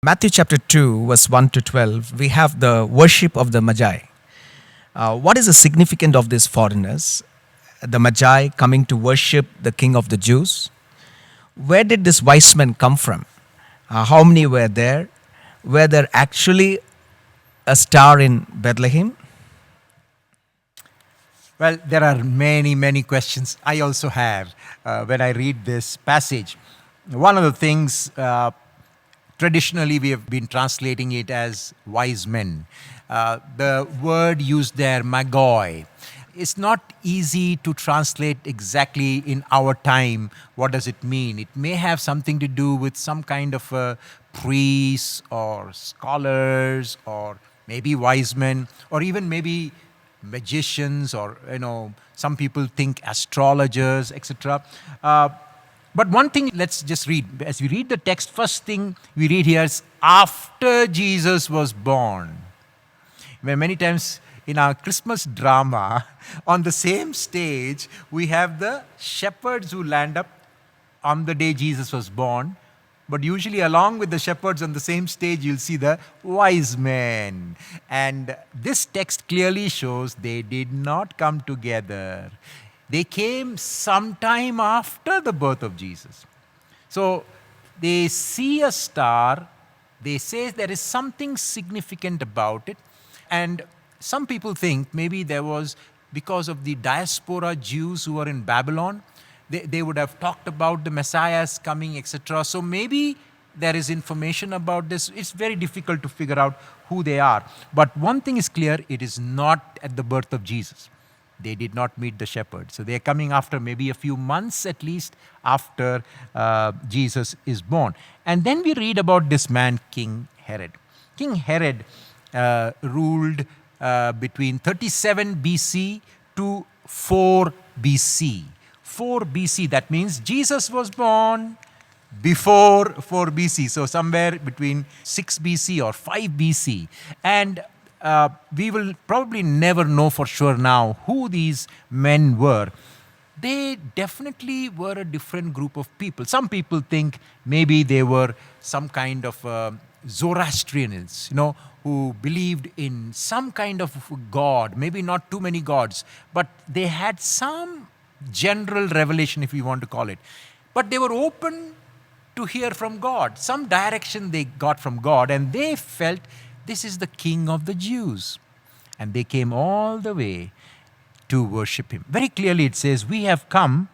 Matthew chapter 2, verse 1 to 12, we have the worship of the Magi. What is the significance of these foreigners, the Magi coming to worship the King of the Jews? Where did these wise men come from? How many were there? Were there actually a star in Bethlehem? Well, there are many, many questions I also have when I read this passage. One of the things, traditionally, we have been translating it as wise men. The word used there, Magi, it's not easy to translate exactly in our time. What does it mean? It may have something to do with some kind of priests or scholars or maybe wise men or even maybe magicians or some people think astrologers, etc. But one thing, let's just read. As we read the text, first thing we read here is after Jesus was born. Where many times in our Christmas drama, on the same stage, we have the shepherds who land up on the day Jesus was born. But usually along with the shepherds on the same stage, you'll see the wise men. And this text clearly shows they did not come together. They came sometime after the birth of Jesus. So they see a star. They say there is something significant about it. And some people think maybe there was, because of the diaspora Jews who were in Babylon, they would have talked about the Messiah's coming, etc. So maybe there is information about this. It's very difficult to figure out who they are. But one thing is clear, it is not at the birth of Jesus. They did not meet the shepherds. So they're coming after maybe a few months at least after Jesus is born. And then we read about this man, King Herod. King Herod ruled between 37 BC to 4 BC. 4 BC, that means Jesus was born before 4 BC, so somewhere between 6 BC or 5 BC. And we will probably never know for sure now who these men were. They definitely were a different group of people. Some people think maybe they were some kind of Zoroastrians, who believed in some kind of God, maybe not too many gods, but they had some general revelation, if you want to call it. But they were open to hear from God. Some direction they got from God, and they felt this is the King of the Jews. And they came all the way to worship him. Very clearly it says, we have come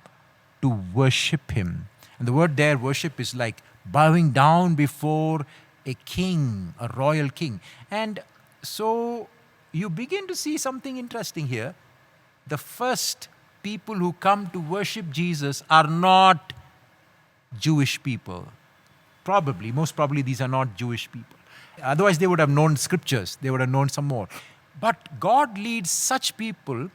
to worship him. And the word there, worship, is like bowing down before a king, a royal king. And so you begin to see something interesting here. The first people who come to worship Jesus are not Jewish people. Most probably these are not Jewish people. Otherwise they would have known scriptures. They would have known some more. But God leads such people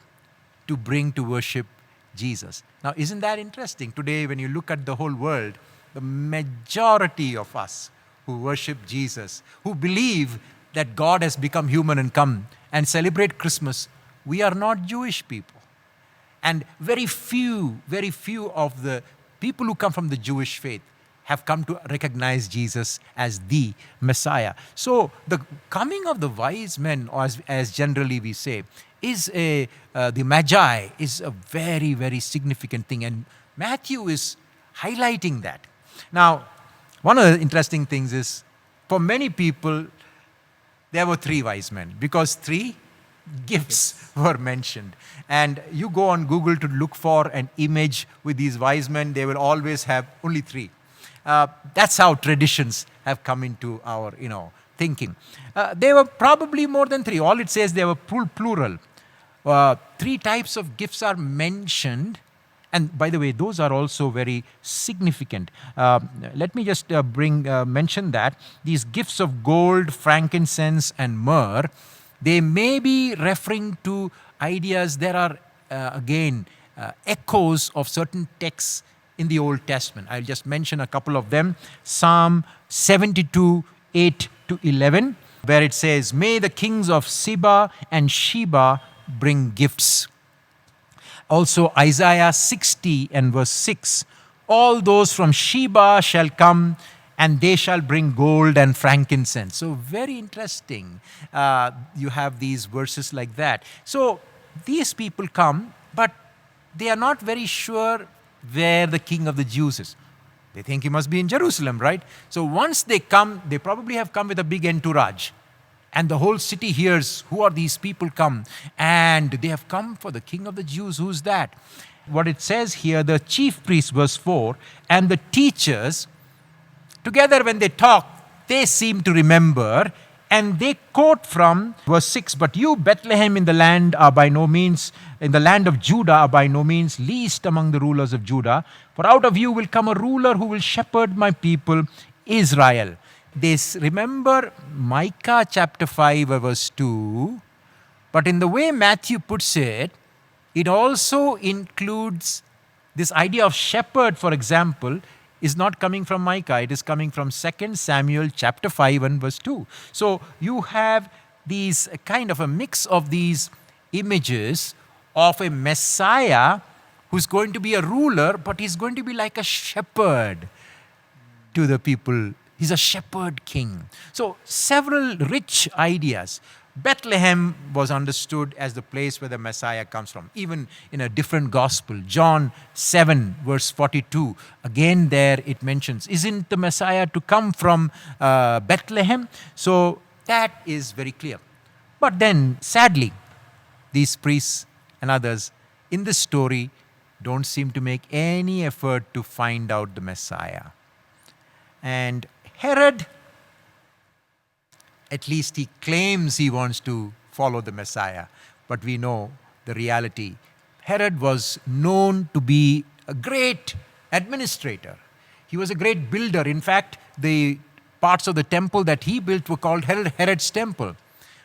to bring to worship Jesus. Now, isn't that interesting? Today, when you look at the whole world, the majority of us who worship Jesus, who believe that God has become human and come and celebrate Christmas, we are not Jewish people. And very few of the people who come from the Jewish faith have come to recognize Jesus as the Messiah. So the coming of the wise men, or as generally we say, is the Magi is a very, very significant thing. And Matthew is highlighting that. Now, one of the interesting things is, for many people, there were 3 wise men because 3 gifts were mentioned. And you go on Google to look for an image with these wise men, they will always have only 3. That's how traditions have come into our thinking. There were probably more than 3. All it says, they were plural. 3 types of gifts are mentioned. And by the way, those are also very significant. Let me just mention that these gifts of gold, frankincense, and myrrh, they may be referring to ideas. There are, again, echoes of certain texts in the Old Testament. I'll just mention a couple of them. Psalm 72, 8 to 11, where it says, "May the kings of Seba and Sheba bring gifts." Also Isaiah 60 and verse 6, "All those from Sheba shall come and they shall bring gold and frankincense. So very interesting. You have these verses like that. So these people come, but they are not very sure where the king of the Jews is. They think he must be in Jerusalem, right? So once they come, they probably have come with a big entourage. And the whole city hears, who are these people come? And they have come for the king of the Jews. Who's that? What it says here, the chief priests, verse 4, and the teachers, together when they talk, they seem to remember, and they quote from verse 6, but you, Bethlehem, in the land of Judah, are by no means least among the rulers of Judah, for out of you will come a ruler who will shepherd my people, Israel. They remember Micah chapter 5, verse 2, but in the way Matthew puts it, it also includes this idea of shepherd, for example, is not coming from Micah. It is coming from 2 Samuel chapter 5 and verse 2. So you have these kind of a mix of these images of a Messiah who's going to be a ruler, but he's going to be like a shepherd to the people. He's a shepherd king. So several rich ideas. Bethlehem was understood as the place where the Messiah comes from. Even in a different gospel, John 7 verse 42, again there it mentions, isn't the Messiah to come from Bethlehem? So that is very clear. But then sadly, these priests and others in this story don't seem to make any effort to find out the Messiah. And Herod, at least he claims he wants to follow the Messiah. But we know the reality. Herod was known to be a great administrator. He was a great builder. In fact, the parts of the temple that he built were called Herod's temple.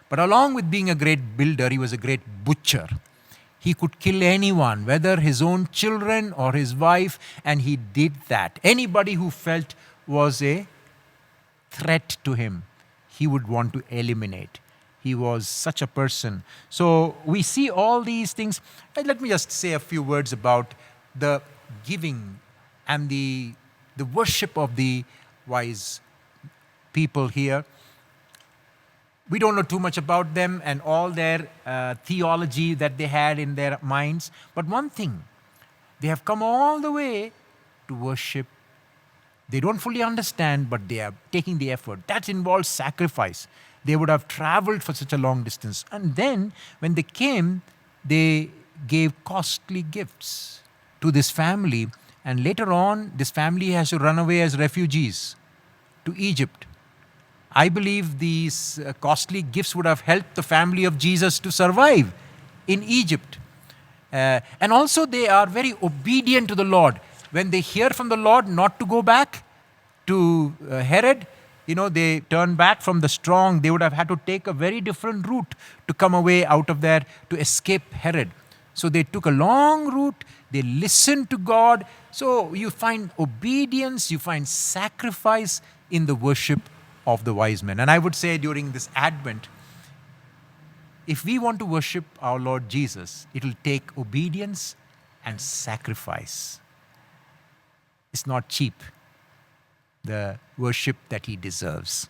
But along with being a great builder, he was a great butcher. He could kill anyone, whether his own children or his wife, and he did that. Anybody who felt was a threat to him, he would want to eliminate. He was such a person. So we see all these things. Let me just say a few words about the giving and the worship of the wise people here. We don't know too much about them and all their theology that they had in their minds. But one thing, they have come all the way to worship. They don't fully understand, but they are taking the effort. That involves sacrifice. They would have traveled for such a long distance. And then, when they came, they gave costly gifts to this family. And later on, this family has to run away as refugees to Egypt. I believe these costly gifts would have helped the family of Jesus to survive in Egypt. And also, they are very obedient to the Lord. When they hear from the Lord not to go back to Herod, they turn back from the strong. They would have had to take a very different route to come away out of there to escape Herod. So they took a long route. They listened to God. So you find obedience, you find sacrifice in the worship of the wise men. And I would say during this Advent, if we want to worship our Lord Jesus, it will take obedience and sacrifice. It's not cheap, the worship that he deserves.